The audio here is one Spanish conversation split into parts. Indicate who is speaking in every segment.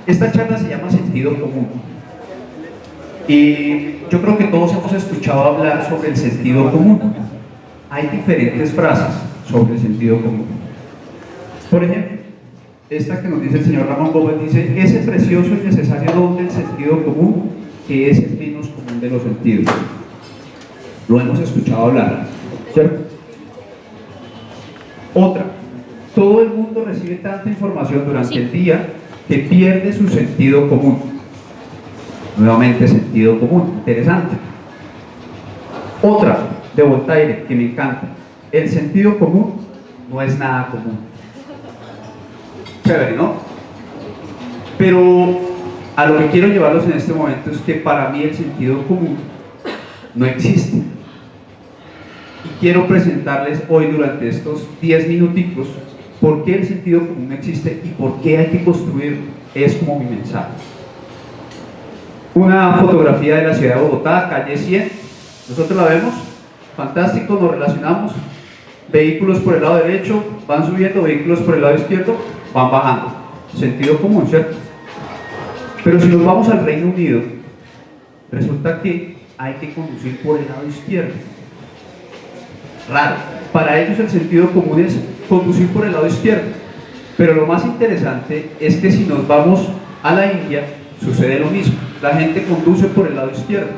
Speaker 1: Esta charla se llama Sentido Común. Y yo creo que todos hemos escuchado hablar sobre el sentido común. Hay diferentes frases sobre el sentido común. Por ejemplo, esta que nos dice el señor Ramón Gómez dice: ese precioso y necesario don del sentido común, que es el menos común de los sentidos. Lo hemos escuchado hablar, ¿cierto? Otra: todo el mundo recibe tanta información durante el día que pierde su sentido común. Nuevamente, sentido común, interesante. Otra, de Voltaire, que me encanta: el sentido común no es nada común. Chévere, ¿no? Pero a lo que quiero llevarlos en este momento es que para mí el sentido común no existe. Y quiero presentarles hoy, durante estos 10 minuticos, por qué el sentido común no existe y por qué hay que construirlo. Es como mi mensaje. Una fotografía de la ciudad de Bogotá, calle 100. Nosotros la vemos, fantástico, nos relacionamos. Vehículos por el lado derecho van subiendo, vehículos por el lado izquierdo van bajando. Sentido común, ¿cierto? Pero si nos vamos al Reino Unido, resulta que hay que conducir por el lado izquierdo. Raro. Para ellos el sentido común es conducir por el lado izquierdo. Pero lo más interesante es que si nos vamos a la India, sucede lo mismo. La gente conduce por el lado izquierdo.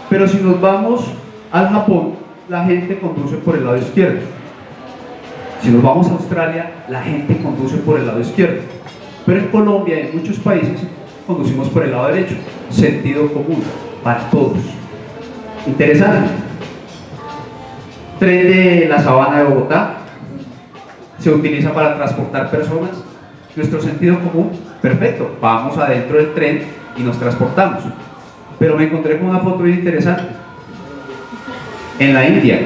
Speaker 1: Pero si nos vamos al Japón, la gente conduce por el lado izquierdo. Si nos vamos a Australia, la gente conduce por el lado izquierdo. Pero en Colombia y en muchos países conducimos por el lado derecho. Sentido común para todos. Interesante. Tren de la Sabana de Bogotá se utiliza para transportar personas. Nuestro sentido común, perfecto, vamos adentro del tren y nos transportamos. Pero me encontré con una foto bien interesante. En la India,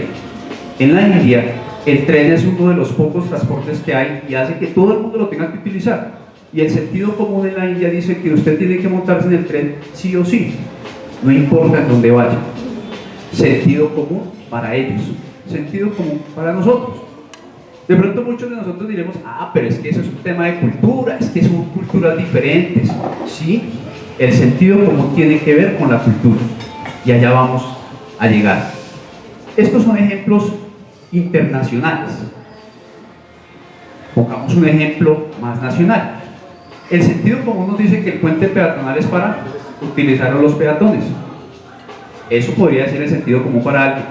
Speaker 1: el tren es uno de los pocos transportes que hay y hace que todo el mundo lo tenga que utilizar. Y el sentido común en la India dice que usted tiene que montarse en el tren sí o sí, no importa en dónde vaya. Sentido común para ellos, sentido común para nosotros. De pronto muchos de nosotros diremos: ah, pero es que eso es un tema de cultura, es que son culturas diferentes. Sí, el sentido común tiene que ver con la cultura y allá vamos a llegar. Estos son ejemplos internacionales. Pongamos un ejemplo más nacional. El sentido común nos dice que el puente peatonal es para utilizar a los peatones. Eso podría ser el sentido común para alguien.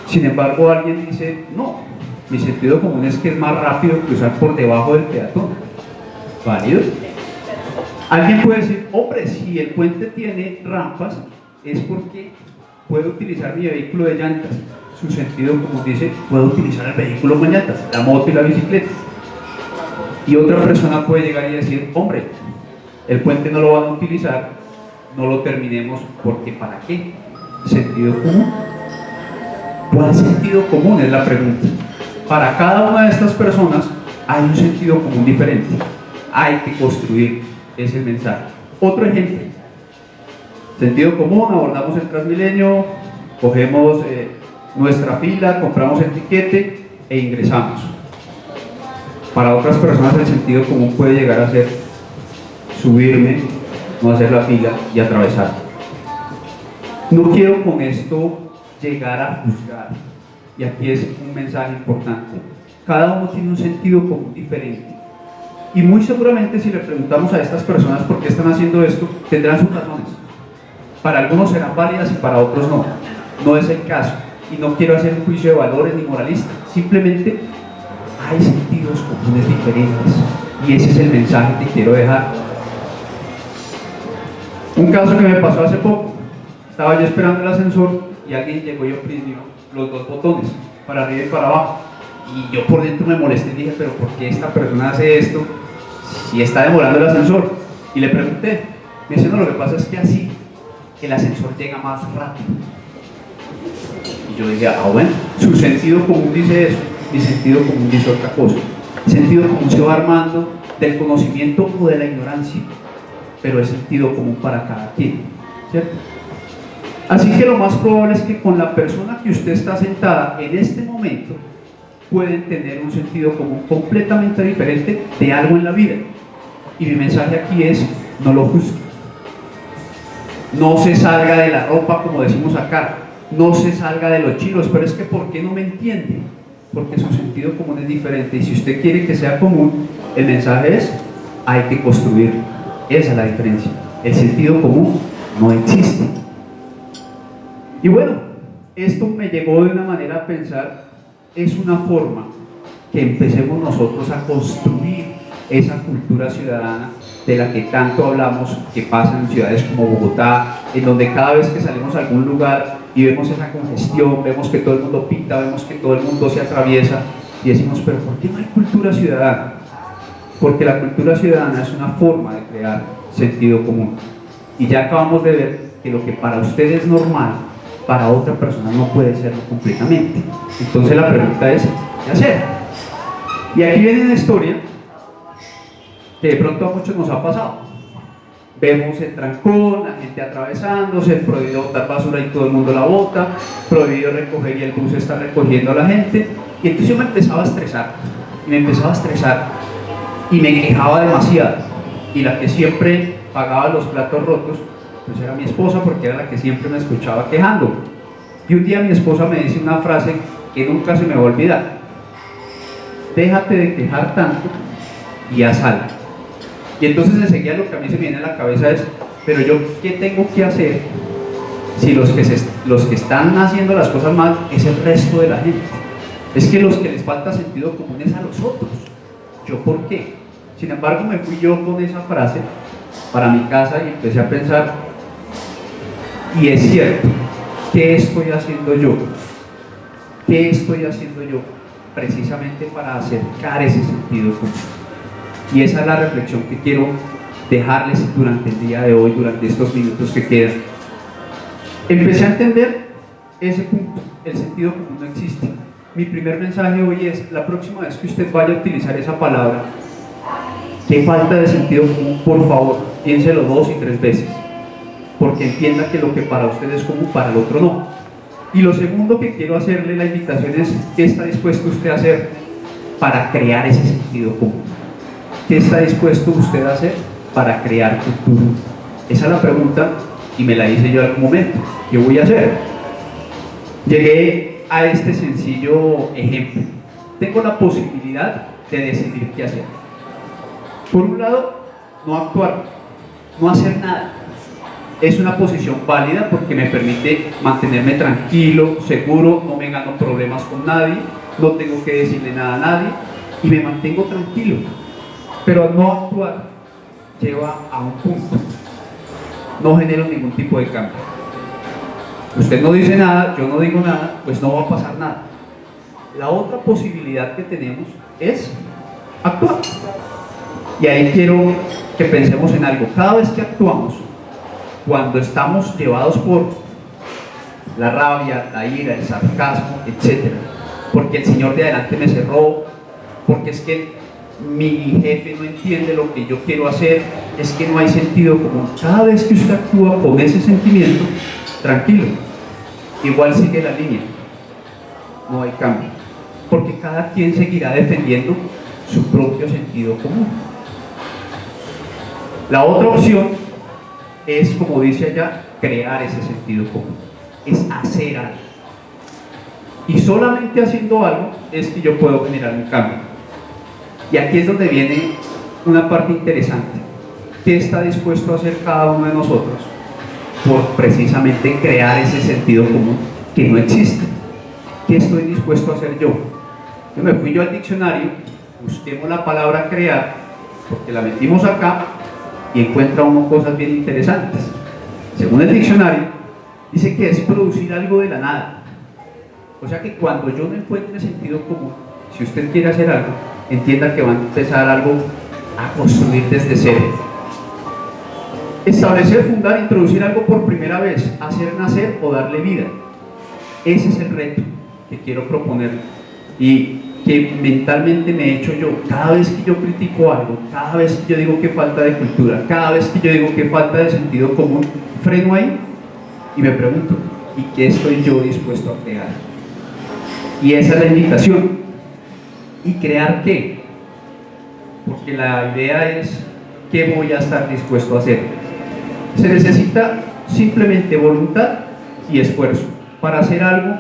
Speaker 1: Sin embargo, alguien dice: no, mi sentido común es que es más rápido cruzar por debajo del peatón. ¿Válido? Alguien puede decir: hombre, si el puente tiene rampas, es porque puedo utilizar mi vehículo de llantas. Su sentido común dice: puedo utilizar el vehículo con llantas, la moto y la bicicleta. Y otra persona puede llegar y decir: hombre, el puente no lo van a utilizar, no lo terminemos porque ¿para qué? ¿Sentido común? ¿Cuál sentido común? Es la pregunta. Para cada una de estas personas hay un sentido común diferente. Hay que construir ese mensaje. Otro ejemplo: sentido común, abordamos el Transmilenio, cogemos nuestra fila, compramos el tiquete e ingresamos. Para otras personas el sentido común puede llegar a ser subirme, no hacer la fila y atravesar. No quiero con esto llegar a juzgar, y aquí es un mensaje importante. Cada uno tiene un sentido común diferente, y muy seguramente si le preguntamos a estas personas por qué están haciendo esto, tendrán sus razones. Para algunos serán válidas y para otros no. No es el caso, y no quiero hacer un juicio de valores ni moralista. Simplemente hay sentidos comunes diferentes, y ese es el mensaje que quiero dejar. Un caso que me pasó hace poco: estaba yo esperando el ascensor y alguien llegó y oprimió los dos botones, para arriba y para abajo, y yo por dentro me molesté y dije: pero ¿por qué esta persona hace esto si está demorando el ascensor? Y le pregunté. Me dice: no, lo que pasa es que así el ascensor llega más rápido. Y yo dije: ah, bueno, su sentido común dice eso, mi sentido común dice otra cosa. El sentido común se va armando del conocimiento o de la ignorancia, pero es sentido común para cada quien, ¿cierto? Así que lo más probable es que con la persona que usted está sentada en este momento pueden tener un sentido común completamente diferente de algo en la vida. Y mi mensaje aquí es, no lo juzgue. No se salga de la ropa, como decimos acá. No se salga de los chinos. Pero es que, ¿por qué no me entiende? Porque su sentido común es diferente. Y si usted quiere que sea común, el mensaje es, hay que construirlo. Esa es la diferencia. El sentido común no existe. Y bueno, esto me llevó de una manera a pensar, es una forma que empecemos nosotros a construir esa cultura ciudadana de la que tanto hablamos, que pasa en ciudades como Bogotá, en donde cada vez que salimos a algún lugar y vemos esa congestión, vemos que todo el mundo pita, vemos que todo el mundo se atraviesa y decimos, pero ¿por qué no hay cultura ciudadana? Porque la cultura ciudadana es una forma de crear sentido común. Y ya acabamos de ver que lo que para usted es normal, para otra persona no puede serlo completamente. Entonces la pregunta es, ¿qué hacer? Y aquí viene una historia que de pronto a muchos nos ha pasado. Vemos el trancón, la gente atravesándose, prohibido botar basura y todo el mundo la bota, prohibido recoger y el bus está recogiendo a la gente. Y entonces yo me empezaba a estresar, y me quejaba demasiado. Y la que siempre pagaba los platos rotos, pues era mi esposa, porque era la que siempre me escuchaba quejando. Y un día mi esposa me dice una frase que nunca se me va a olvidar: déjate de quejar tanto y haz algo. Y entonces enseguida lo que a mí se me viene a la cabeza es, pero yo, ¿qué tengo que hacer si los que están haciendo las cosas mal es el resto de la gente? Es que los que les falta sentido común es a los otros. ¿Yo por qué? Sin embargo, me fui yo con esa frase para mi casa y empecé a pensar, y es cierto, ¿qué estoy haciendo yo? ¿Qué estoy haciendo yo precisamente para acercar ese sentido común? Y esa es la reflexión que quiero dejarles durante el día de hoy, durante estos minutos que quedan. Empecé a entender ese punto, el sentido común no existe. Mi primer mensaje hoy es, la próxima vez que usted vaya a utilizar esa palabra, qué falta de sentido común, por favor, piénselo 2 y 3 veces, porque entienda que lo que para usted es común, para el otro no. Y lo segundo que quiero hacerle la invitación es, ¿qué está dispuesto usted a hacer para crear ese sentido común? ¿Qué está dispuesto usted a hacer para crear cultura? Esa es la pregunta y me la hice yo en algún momento. ¿Qué voy a hacer? Llegué a este sencillo ejemplo. Tengo la posibilidad de decidir qué hacer. Por un lado, no actuar, no hacer nada. Es una posición válida porque me permite mantenerme tranquilo, seguro, no me gano problemas con nadie, no tengo que decirle nada a nadie y me mantengo tranquilo. Pero no actuar lleva a un punto. No genero ningún tipo de cambio. Usted no dice nada, yo no digo nada, pues no va a pasar nada. La otra posibilidad que tenemos es actuar. Y ahí quiero que pensemos en algo. Cada vez que actuamos, cuando estamos llevados por la rabia, la ira, el sarcasmo, etc., porque el señor de adelante me cerró, porque es que mi jefe no entiende lo que yo quiero hacer, es que no hay sentido común. Cada vez que usted actúa con ese sentimiento, tranquilo, igual sigue la línea, no hay cambio, porque cada quien seguirá defendiendo su propio sentido común. La otra opción es, como dice allá, crear ese sentido común, es hacer algo. Y solamente haciendo algo es que yo puedo generar un cambio. Y aquí es donde viene una parte interesante. ¿Qué está dispuesto a hacer cada uno de nosotros por precisamente crear ese sentido común que no existe? ¿Qué estoy dispuesto a hacer yo? Yo me fui al diccionario, busquemos la palabra crear, porque la metimos acá y encuentra uno cosas bien interesantes. Según el diccionario, dice que es producir algo de la nada. O sea que cuando yo no encuentre sentido común, si usted quiere hacer algo, entienda que va a empezar algo a construir desde cero. Establecer, fundar, introducir algo por primera vez, hacer nacer o darle vida. Ese es el reto que quiero proponer y que mentalmente me he hecho yo. Cada vez que yo critico algo, cada vez que yo digo que falta de cultura, cada vez que yo digo que falta de sentido común, freno ahí y me pregunto, ¿y qué estoy yo dispuesto a crear? Y esa es la invitación. ¿Y crear qué? Porque la idea es ¿qué voy a estar dispuesto a hacer? Se necesita simplemente voluntad y esfuerzo para hacer algo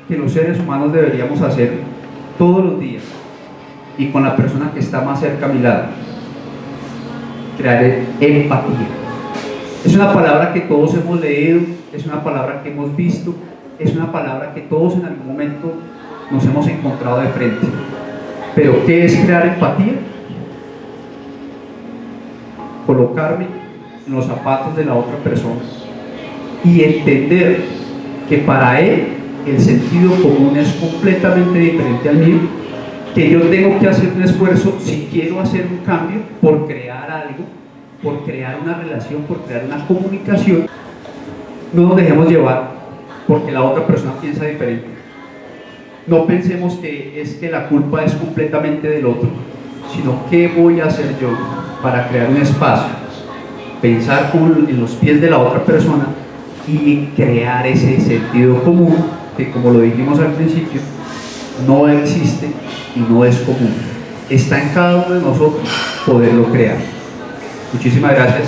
Speaker 1: que los seres humanos deberíamos hacer todos los días y con la persona que está más cerca a mi lado. Crear empatía. Es una palabra que todos hemos leído, es una palabra que hemos visto, es una palabra que todos en algún momento nos hemos encontrado de frente. Pero ¿qué es crear empatía? Colocarme en los zapatos de la otra persona y entender que para él el sentido común es completamente diferente al mío, que yo tengo que hacer un esfuerzo si quiero hacer un cambio por crear algo, por crear una relación, por crear una comunicación. No nos dejemos llevar porque la otra persona piensa diferente. No pensemos que es que la culpa es completamente del otro, sino qué voy a hacer yo para crear un espacio, pensar en los pies de la otra persona y crear ese sentido común que, como lo dijimos al principio, no existe y no es común. Está en cada uno de nosotros poderlo crear. Muchísimas gracias.